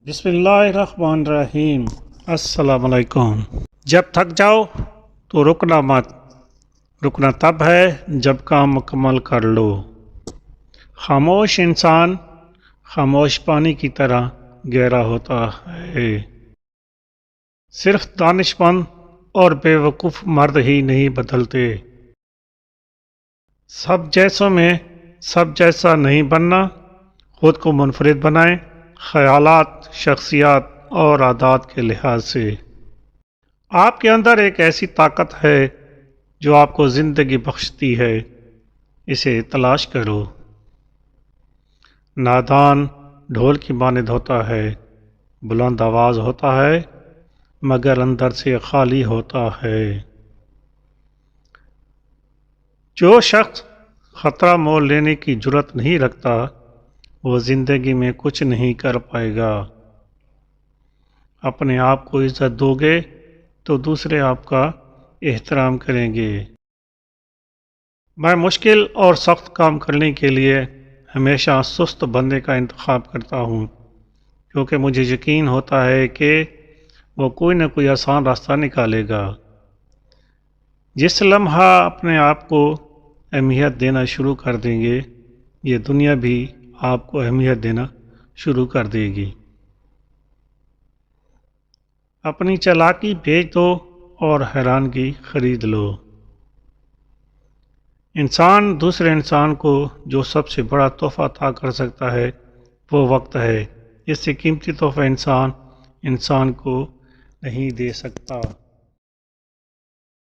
بسم اللہ الرحمن الرحیم۔ السلام علیکم۔ جب تھک جاؤ تو رکنا مت، رکنا تب ہے جب کام مکمل کر لو۔ خاموش انسان خاموش پانی کی طرح گہرا ہوتا ہے۔ صرف دانش مند اور بے وقوف مرد ہی نہیں بدلتے۔ سب جیسوں میں سب جیسا نہیں بننا، خود کو منفرد بنائیں، خیالات، شخصیات اور عادات کے لحاظ سے۔ آپ کے اندر ایک ایسی طاقت ہے جو آپ کو زندگی بخشتی ہے، اسے تلاش کرو۔ نادان ڈھول کی مانند ہوتا ہے، بلند آواز ہوتا ہے مگر اندر سے خالی ہوتا ہے۔ جو شخص خطرہ مول لینے کی جرات نہیں رکھتا وہ زندگی میں کچھ نہیں کر پائے گا۔ اپنے آپ کو عزت دو گے تو دوسرے آپ کا احترام کریں گے۔ میں مشکل اور سخت کام کرنے کے لیے ہمیشہ سست بندے کا انتخاب کرتا ہوں، کیونکہ مجھے یقین ہوتا ہے کہ وہ کوئی نہ کوئی آسان راستہ نکالے گا۔ جس لمحہ اپنے آپ کو اہمیت دینا شروع کر دیں گے، یہ دنیا بھی آپ کو اہمیت دینا شروع کر دے گی۔ اپنی چالاکی بیچ دو اور حیرانگی خرید لو۔ انسان دوسرے انسان کو جو سب سے بڑا تحفہ عطا کر سکتا ہے وہ وقت ہے۔ اس سے قیمتی تحفہ انسان کو نہیں دے سکتا۔